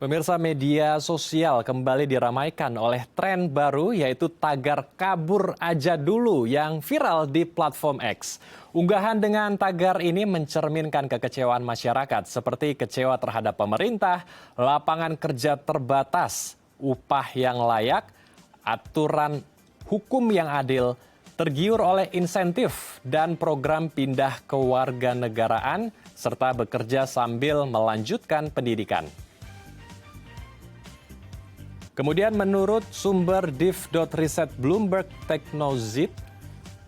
Pemirsa, media sosial kembali diramaikan oleh tren baru yaitu tagar kabur aja dulu yang viral di platform X. Unggahan dengan tagar ini mencerminkan kekecewaan masyarakat seperti kecewa terhadap pemerintah, lapangan kerja terbatas, upah yang layak, aturan hukum yang adil, tergiur oleh insentif dan program pindah kewarganegaraan serta bekerja sambil melanjutkan pendidikan. Kemudian menurut sumber div.riset Bloomberg Technology,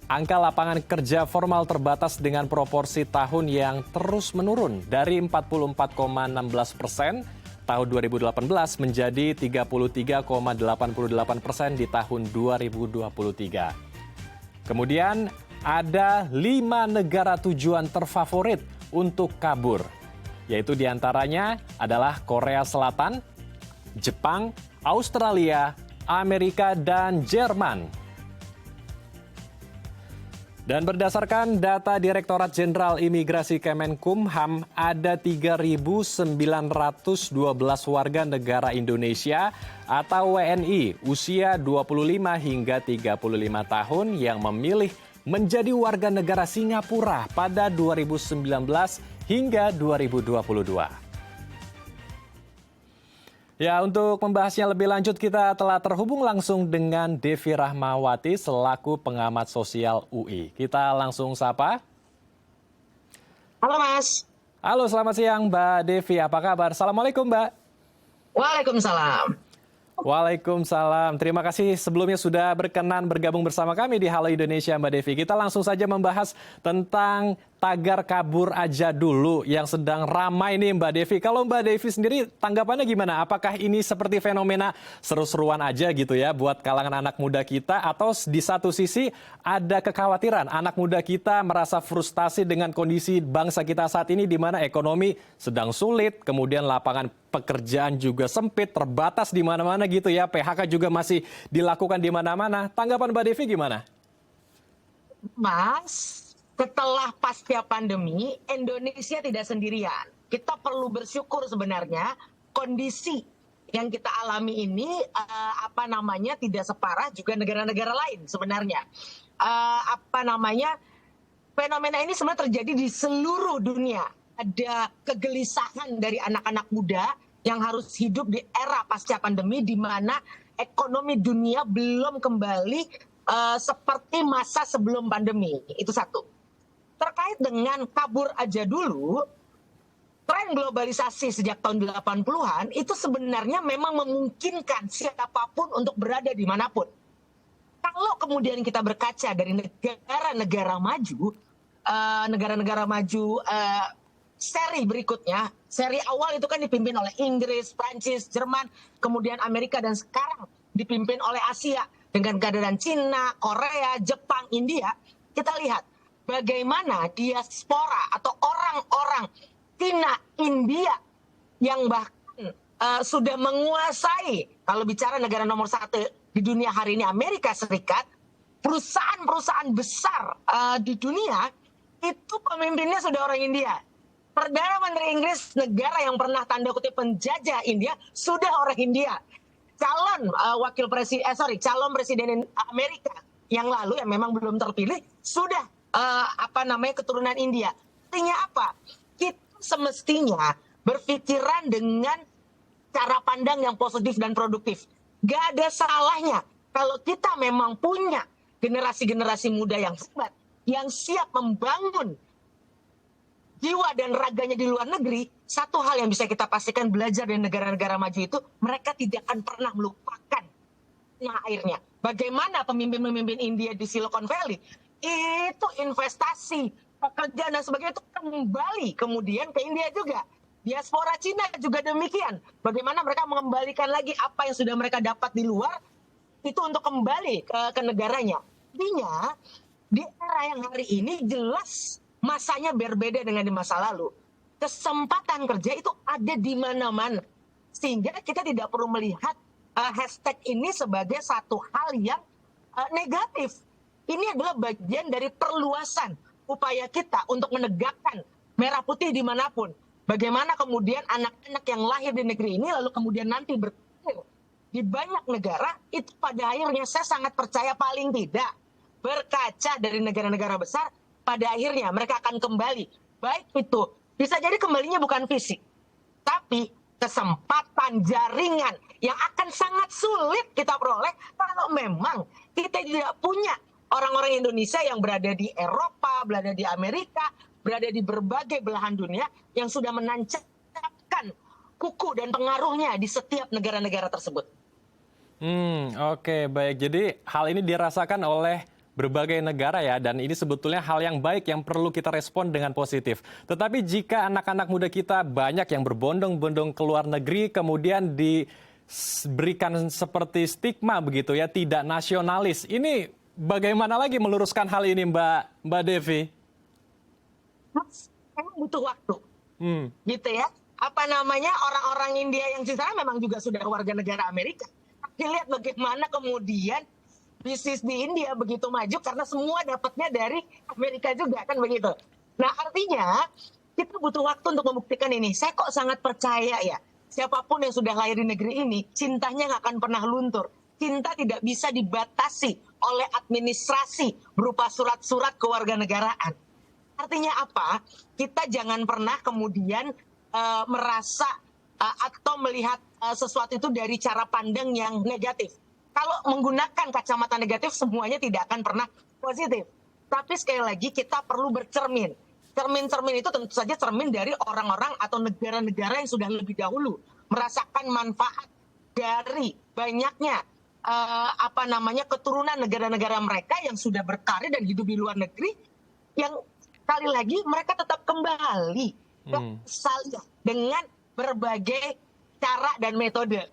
angka lapangan kerja formal terbatas dengan proporsi tahun yang terus menurun dari 44,16% tahun 2018 menjadi 33,88% di tahun 2023. Kemudian ada 5 negara tujuan terfavorit untuk kabur, yaitu diantaranya adalah Korea Selatan, Jepang, Australia, Amerika, dan Jerman. Dan berdasarkan data Direktorat Jenderal Imigrasi Kemenkumham, ada 3.912 warga negara Indonesia atau WNI usia 25 hingga 35 tahun yang memilih menjadi warga negara Singapura pada 2019 hingga 2022. Ya, untuk membahasnya lebih lanjut kita telah terhubung langsung dengan Devi Rahmawati selaku pengamat sosial UI. Kita langsung sapa. Halo Mas. Halo, selamat siang Mbak Devi. Apa kabar? Assalamualaikum Mbak. Waalaikumsalam. Waalaikumsalam. Terima kasih sebelumnya sudah berkenan bergabung bersama kami di Halo Indonesia Mbak Devi. Kita langsung saja membahas tentang tagar kabur aja dulu yang sedang ramai nih Mbak Devi. Kalau Mbak Devi sendiri tanggapannya gimana? Apakah ini seperti fenomena seru-seruan aja gitu ya buat kalangan anak muda kita, atau di satu sisi ada kekhawatiran anak muda kita merasa frustasi dengan kondisi bangsa kita saat ini di mana ekonomi sedang sulit, kemudian lapangan pekerjaan juga sempit, terbatas di mana-mana gitu ya. PHK juga masih dilakukan di mana-mana. Tanggapan Mbak Devi gimana? Mas, setelah pasca pandemi, Indonesia tidak sendirian. Kita perlu bersyukur sebenarnya kondisi yang kita alami ini tidak separah juga negara-negara lain sebenarnya. Fenomena ini sebenarnya terjadi di seluruh dunia. Ada kegelisahan dari anak-anak muda yang harus hidup di era pasca pandemi di mana ekonomi dunia belum kembali seperti masa sebelum pandemi. Itu satu. Terkait dengan kabur aja dulu, tren globalisasi sejak tahun 80-an itu sebenarnya memang memungkinkan siapapun untuk berada dimanapun. Kalau kemudian kita berkaca dari negara-negara maju, seri berikutnya, seri awal itu kan dipimpin oleh Inggris, Prancis, Jerman, kemudian Amerika, dan sekarang dipimpin oleh Asia dengan kehadiran Cina, Korea, Jepang, India. Kita lihat bagaimana diaspora atau orang-orang Cina, India yang bahkan sudah menguasai, kalau bicara negara nomor 1 di dunia hari ini Amerika Serikat, perusahaan-perusahaan besar di dunia itu pemimpinnya sudah orang India. Perdana Menteri Inggris, negara yang pernah tanda kutip penjajah India, sudah orang India. Calon calon presiden Amerika yang lalu yang memang belum terpilih sudah keturunan India. Artinya apa? Kita semestinya berpikiran dengan cara pandang yang positif dan produktif. Gak ada salahnya kalau kita memang punya generasi-generasi muda yang hebat, yang siap membangun jiwa dan raganya di luar negeri. Satu hal yang bisa kita pastikan belajar dari negara-negara maju itu, mereka tidak akan pernah melupakan airnya. Bagaimana pemimpin-pemimpin India di Silicon Valley itu investasi, pekerjaan dan sebagainya itu kembali kemudian ke India juga. Diaspora Cina juga demikian. Bagaimana mereka mengembalikan lagi apa yang sudah mereka dapat di luar itu untuk kembali ke negaranya. Artinya di era yang hari ini jelas masanya berbeda dengan di masa lalu. Kesempatan kerja itu ada di mana-mana. Sehingga kita tidak perlu melihat hashtag ini sebagai satu hal yang negatif. Ini adalah bagian dari perluasan upaya kita untuk menegakkan merah putih dimanapun. Bagaimana kemudian anak-anak yang lahir di negeri ini lalu kemudian nanti berkarir di banyak negara, itu pada akhirnya saya sangat percaya paling tidak berkaca dari negara-negara besar, pada akhirnya mereka akan kembali. Baik itu, bisa jadi kembalinya bukan fisik, tapi kesempatan jaringan yang akan sangat sulit kita peroleh kalau memang kita tidak punya orang-orang Indonesia yang berada di Eropa, berada di Amerika, berada di berbagai belahan dunia yang sudah menancapkan kuku dan pengaruhnya di setiap negara-negara tersebut. Oke, baik. Jadi hal ini dirasakan oleh berbagai negara ya, dan ini sebetulnya hal yang baik yang perlu kita respon dengan positif. Tetapi jika anak-anak muda kita banyak yang berbondong-bondong ke luar negeri, kemudian diberikan seperti stigma begitu ya, tidak nasionalis. Ini bagaimana lagi meluruskan hal ini, Mbak Devi? Memang butuh waktu, Hmm. gitu ya. Apa namanya, orang-orang India yang di sana memang juga sudah warga negara Amerika. Tapi lihat bagaimana kemudian bisnis di India begitu maju karena semua dapatnya dari Amerika juga, kan begitu. Nah, artinya kita butuh waktu untuk membuktikan ini. Saya kok sangat percaya ya, siapapun yang sudah lahir di negeri ini, cintanya nggak akan pernah luntur. Cinta tidak bisa dibatasi oleh administrasi berupa surat-surat kewarganegaraan. Artinya apa? Kita jangan pernah kemudian merasa atau melihat sesuatu itu dari cara pandang yang negatif. Kalau menggunakan kacamata negatif, semuanya tidak akan pernah positif. Tapi sekali lagi kita perlu bercermin. Cermin-cermin itu tentu saja cermin dari orang-orang atau negara-negara yang sudah lebih dahulu merasakan manfaat dari banyaknya keturunan negara-negara mereka yang sudah berkarir dan hidup di luar negeri, yang sekali lagi mereka tetap kembali ke asalnya dengan berbagai cara dan metode.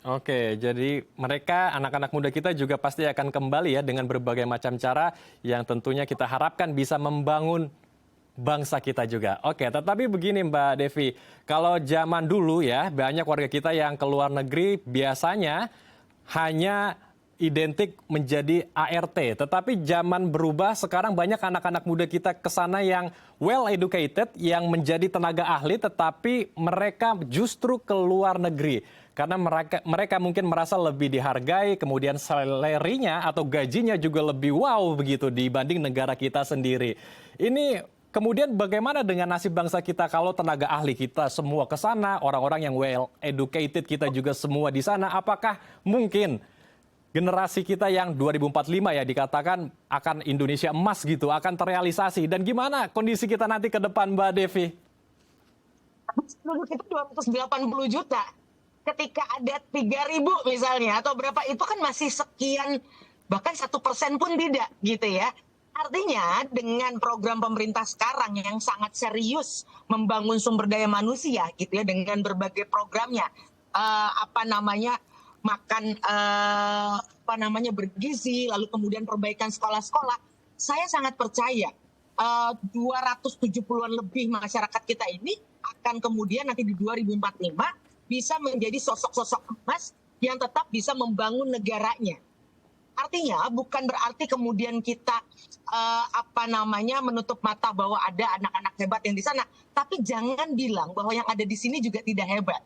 Oke, jadi mereka, anak-anak muda kita juga pasti akan kembali ya dengan berbagai macam cara yang tentunya kita harapkan bisa membangun bangsa kita juga. Oke, tetapi begini Mbak Devi, kalau zaman dulu ya banyak warga kita yang ke luar negeri biasanya hanya identik menjadi ART. Tetapi zaman berubah, sekarang banyak anak-anak muda kita ke sana yang well educated, yang menjadi tenaga ahli, tetapi mereka justru ke luar negeri. Karena mereka mungkin merasa lebih dihargai, kemudian salary-nya atau gajinya juga lebih wow begitu dibanding negara kita sendiri. Ini kemudian bagaimana dengan nasib bangsa kita kalau tenaga ahli kita semua ke sana, orang-orang yang well educated kita juga semua di sana, apakah mungkin generasi kita yang 2045 ya dikatakan akan Indonesia emas gitu, akan terrealisasi? Dan gimana kondisi kita nanti ke depan, Mbak Devi? Penduduk itu 280 juta. Ketika ada 3.000 misalnya, atau berapa, itu kan masih sekian, bahkan 1% pun tidak gitu ya. Artinya dengan program pemerintah sekarang yang sangat serius membangun sumber daya manusia gitu ya, dengan berbagai programnya, makan bergizi, lalu kemudian perbaikan sekolah-sekolah, saya sangat percaya 270-an lebih masyarakat kita ini akan kemudian nanti di 2045 bisa menjadi sosok-sosok emas yang tetap bisa membangun negaranya. Artinya bukan berarti kemudian kita menutup mata bahwa ada anak-anak hebat yang di sana, tapi jangan bilang bahwa yang ada di sini juga tidak hebat.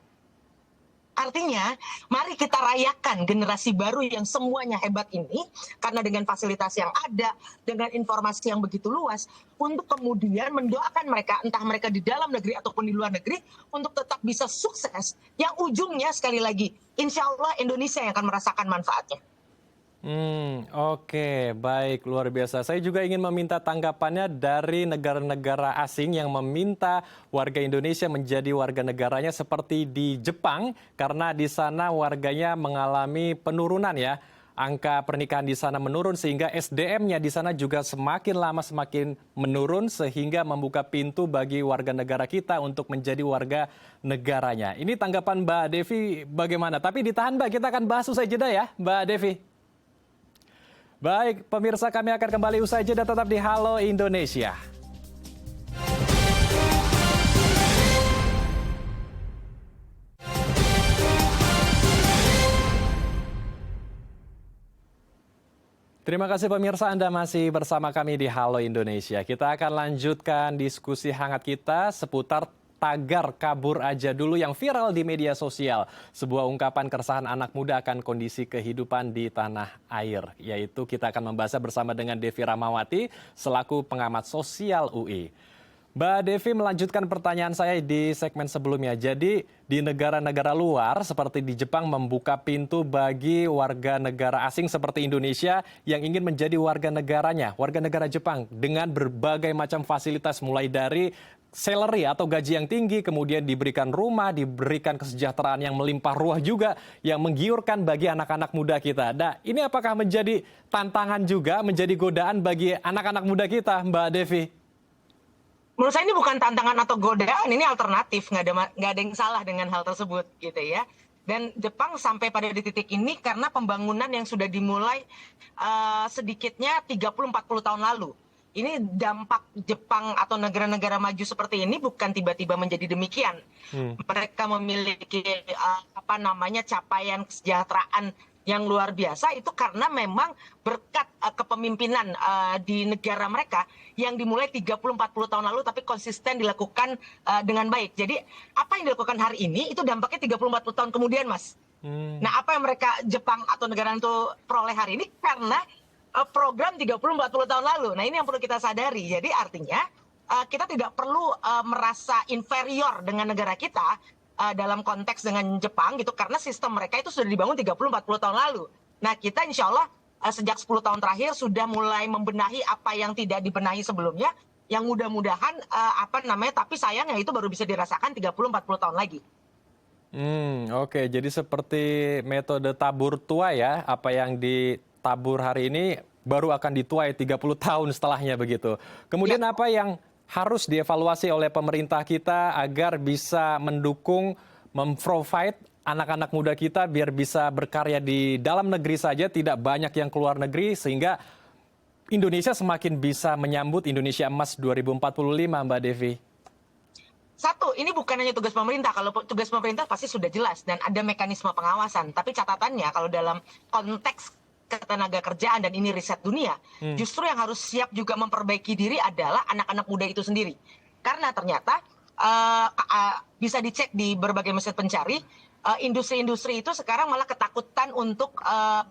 Artinya, mari kita rayakan generasi baru yang semuanya hebat ini, karena dengan fasilitas yang ada, dengan informasi yang begitu luas, untuk kemudian mendoakan mereka, entah mereka di dalam negeri ataupun di luar negeri, untuk tetap bisa sukses, yang ujungnya sekali lagi, insya Allah Indonesia yang akan merasakan manfaatnya. Oke, baik, luar biasa. Saya juga ingin meminta tanggapannya dari negara-negara asing yang meminta warga Indonesia menjadi warga negaranya seperti di Jepang, karena di sana warganya mengalami penurunan ya. Angka pernikahan di sana menurun sehingga SDM-nya di sana juga semakin lama semakin menurun, sehingga membuka pintu bagi warga negara kita untuk menjadi warga negaranya. Ini tanggapan Mbak Devi bagaimana? Tapi ditahan Mbak, kita akan bahas usai jeda ya Mbak Devi. Baik, pemirsa, kami akan kembali usai jeda, tetap di Halo Indonesia. Terima kasih pemirsa, Anda masih bersama kami di Halo Indonesia. Kita akan lanjutkan diskusi hangat kita seputar tagar kabur aja dulu yang viral di media sosial. Sebuah ungkapan keresahan anak muda akan kondisi kehidupan di tanah air. Yaitu kita akan membahasnya bersama dengan Devi Ramawati selaku pengamat sosial UI. Mbak Devi, melanjutkan pertanyaan saya di segmen sebelumnya. Jadi di negara-negara luar seperti di Jepang membuka pintu bagi warga negara asing seperti Indonesia yang ingin menjadi warga negaranya, warga negara Jepang dengan berbagai macam fasilitas mulai dari salary atau gaji yang tinggi, kemudian diberikan rumah, diberikan kesejahteraan yang melimpah ruah juga yang menggiurkan bagi anak-anak muda kita. Nah, ini apakah menjadi tantangan juga, menjadi godaan bagi anak-anak muda kita, Mbak Devi? Menurut saya ini bukan tantangan atau godaan, ini alternatif, nggak ada yang salah dengan hal tersebut gitu ya. Dan Jepang sampai pada di titik ini karena pembangunan yang sudah dimulai sedikitnya 30-40 tahun lalu. Ini dampak Jepang atau negara-negara maju seperti ini bukan tiba-tiba menjadi demikian. Mereka memiliki capaian kesejahteraan yang luar biasa itu karena memang berkat kepemimpinan di negara mereka yang dimulai 30-40 tahun lalu tapi konsisten dilakukan dengan baik. Jadi apa yang dilakukan hari ini itu dampaknya 30-40 tahun kemudian, Mas. Nah, apa yang mereka Jepang atau negara itu peroleh hari ini karena program 30-40 tahun lalu. Nah, ini yang perlu kita sadari. Jadi artinya kita tidak perlu merasa inferior dengan negara kita dalam konteks dengan Jepang gitu karena sistem mereka itu sudah dibangun 30-40 tahun lalu. Nah, kita insya Allah sejak 10 tahun terakhir sudah mulai membenahi apa yang tidak dibenahi sebelumnya yang mudah-mudahan tapi sayangnya itu baru bisa dirasakan 30-40 tahun lagi. Oke, jadi seperti metode tabur tua ya, apa yang ditabur hari ini baru akan dituai 30 tahun setelahnya begitu. Kemudian apa yang harus dievaluasi oleh pemerintah kita agar bisa mendukung, memprovide anak-anak muda kita biar bisa berkarya di dalam negeri saja, tidak banyak yang keluar negeri, sehingga Indonesia semakin bisa menyambut Indonesia Emas 2045, Mbak Devi? Satu, ini bukan hanya tugas pemerintah. Kalau tugas pemerintah pasti sudah jelas dan ada mekanisme pengawasan. Tapi catatannya kalau dalam konteks ketenaga kerjaan dan ini riset dunia, justru yang harus siap juga memperbaiki diri adalah anak-anak muda itu sendiri. Karena ternyata bisa dicek di berbagai mesin pencari, industri-industri itu sekarang malah ketakutan untuk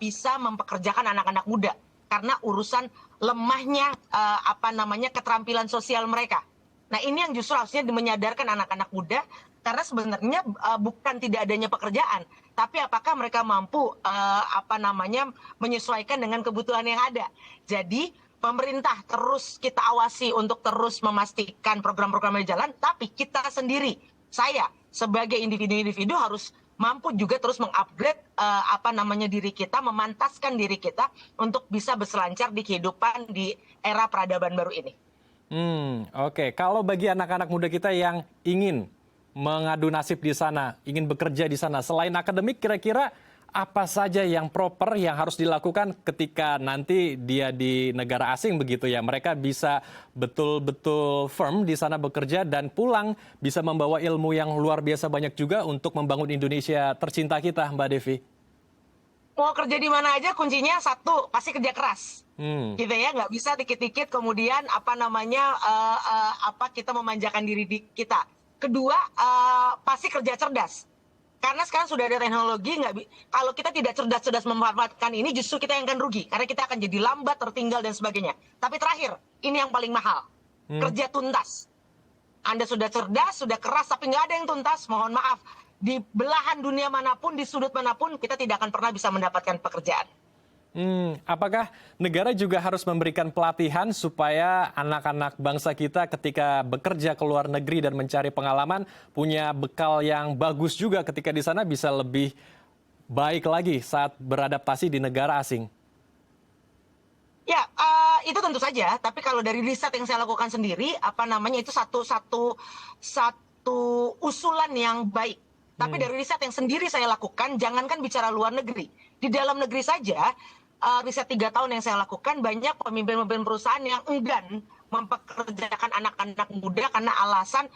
bisa mempekerjakan anak-anak muda karena urusan lemahnya keterampilan sosial mereka. Nah, ini yang justru harusnya menyadarkan anak-anak muda karena sebenarnya bukan tidak adanya pekerjaan, tapi apakah mereka mampu menyesuaikan dengan kebutuhan yang ada. Jadi pemerintah terus kita awasi untuk terus memastikan program-program yang jalan, tapi kita sendiri, saya sebagai individu-individu harus mampu juga terus mengupgrade diri kita, memantaskan diri kita untuk bisa berselancar di kehidupan di era peradaban baru ini. Oke. Kalau bagi anak-anak muda kita yang ingin mengadu nasib di sana, ingin bekerja di sana, selain akademik, kira-kira apa saja yang proper yang harus dilakukan ketika nanti dia di negara asing begitu ya? Mereka bisa betul-betul firm di sana bekerja dan pulang bisa membawa ilmu yang luar biasa banyak juga untuk membangun Indonesia tercinta kita, Mbak Devi. Mau kerja di mana aja kuncinya satu, pasti kerja keras. Gitu ya, nggak bisa dikit-dikit kemudian kita memanjakan diri kita. Kedua, pasti kerja cerdas. Karena sekarang sudah ada teknologi, kalau kita tidak cerdas-cerdas memanfaatkan ini, justru kita yang akan rugi. Karena kita akan jadi lambat, tertinggal, dan sebagainya. Tapi terakhir, ini yang paling mahal. Kerja tuntas. Anda sudah cerdas, sudah keras, tapi nggak ada yang tuntas, mohon maaf. Di belahan dunia manapun, di sudut manapun, kita tidak akan pernah bisa mendapatkan pekerjaan. Apakah negara juga harus memberikan pelatihan supaya anak-anak bangsa kita ketika bekerja ke luar negeri dan mencari pengalaman punya bekal yang bagus juga ketika di sana bisa lebih baik lagi saat beradaptasi di negara asing? Ya, itu tentu saja. Tapi kalau dari riset yang saya lakukan sendiri, itu satu usulan yang baik. Tapi dari riset yang sendiri saya lakukan, jangankan bicara luar negeri, di dalam negeri saja. Riset 3 tahun yang saya lakukan, banyak pemimpin-pemimpin perusahaan yang enggan mempekerjakan anak-anak muda karena alasan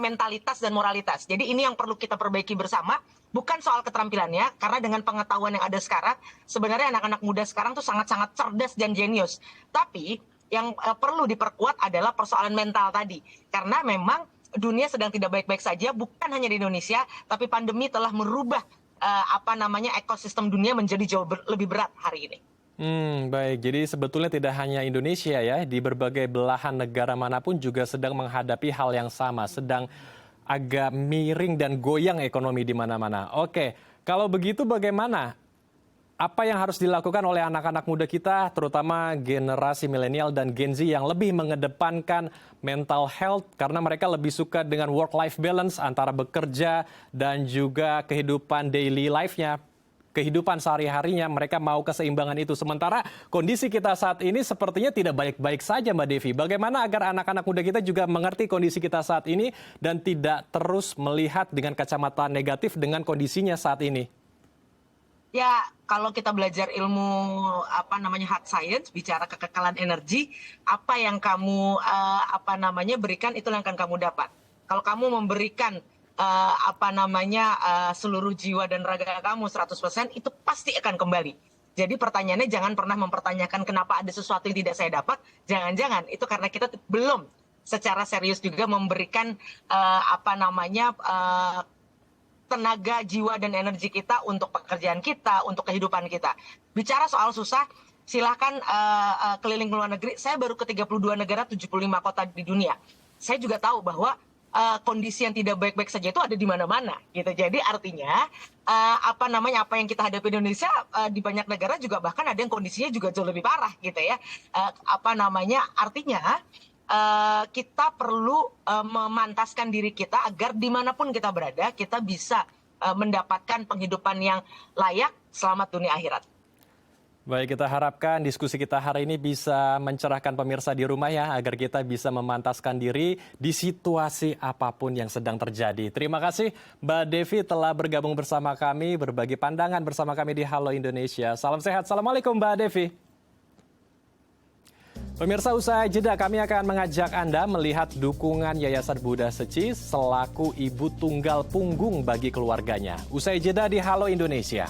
mentalitas dan moralitas. Jadi ini yang perlu kita perbaiki bersama, bukan soal keterampilannya, karena dengan pengetahuan yang ada sekarang, sebenarnya anak-anak muda sekarang tuh sangat-sangat cerdas dan jenius. Tapi yang perlu diperkuat adalah persoalan mental tadi, karena memang dunia sedang tidak baik-baik saja, bukan hanya di Indonesia, tapi pandemi telah merubah ekosistem dunia menjadi jauh lebih berat hari ini. Baik. Jadi sebetulnya tidak hanya Indonesia ya, di berbagai belahan negara manapun juga sedang menghadapi hal yang sama, sedang agak miring dan goyang ekonomi di mana-mana. Oke, kalau begitu bagaimana? Apa yang harus dilakukan oleh anak-anak muda kita, terutama generasi milenial dan Gen Z yang lebih mengedepankan mental health karena mereka lebih suka dengan work-life balance antara bekerja dan juga kehidupan daily life-nya, kehidupan sehari-harinya, mereka mau keseimbangan itu. Sementara kondisi kita saat ini sepertinya tidak baik-baik saja, Mbak Devi. Bagaimana agar anak-anak muda kita juga mengerti kondisi kita saat ini dan tidak terus melihat dengan kacamata negatif dengan kondisinya saat ini? Ya, kalau kita belajar ilmu hard science, bicara kekekalan energi, apa yang kamu berikan itulah yang akan kamu dapat. Kalau kamu memberikan seluruh jiwa dan raga kamu 100%, itu pasti akan kembali. Jadi pertanyaannya jangan pernah mempertanyakan kenapa ada sesuatu yang tidak saya dapat. Jangan-jangan itu karena kita belum secara serius juga memberikan tenaga, jiwa, dan energi kita untuk pekerjaan kita, untuk kehidupan kita. Bicara soal susah, silahkan keliling ke luar negeri. Saya baru ke 32 negara, 75 kota di dunia. Saya juga tahu bahwa kondisi yang tidak baik-baik saja itu ada di mana-mana. Gitu. Jadi artinya, apa yang kita hadapi di Indonesia, di banyak negara juga bahkan ada yang kondisinya juga jauh lebih parah. Gitu ya. Artinya, kita perlu memantaskan diri kita agar dimanapun kita berada, kita bisa mendapatkan penghidupan yang layak selamat dunia akhirat. Baik, kita harapkan diskusi kita hari ini bisa mencerahkan pemirsa di rumah ya, agar kita bisa memantaskan diri di situasi apapun yang sedang terjadi. Terima kasih Mbak Devi telah bergabung bersama kami, berbagi pandangan bersama kami di Halo Indonesia. Salam sehat, Assalamualaikum Mbak Devi. Pemirsa, usai jeda kami akan mengajak Anda melihat dukungan Yayasan Buddha Seci selaku ibu tunggal punggung bagi keluarganya. Usai jeda di Halo Indonesia.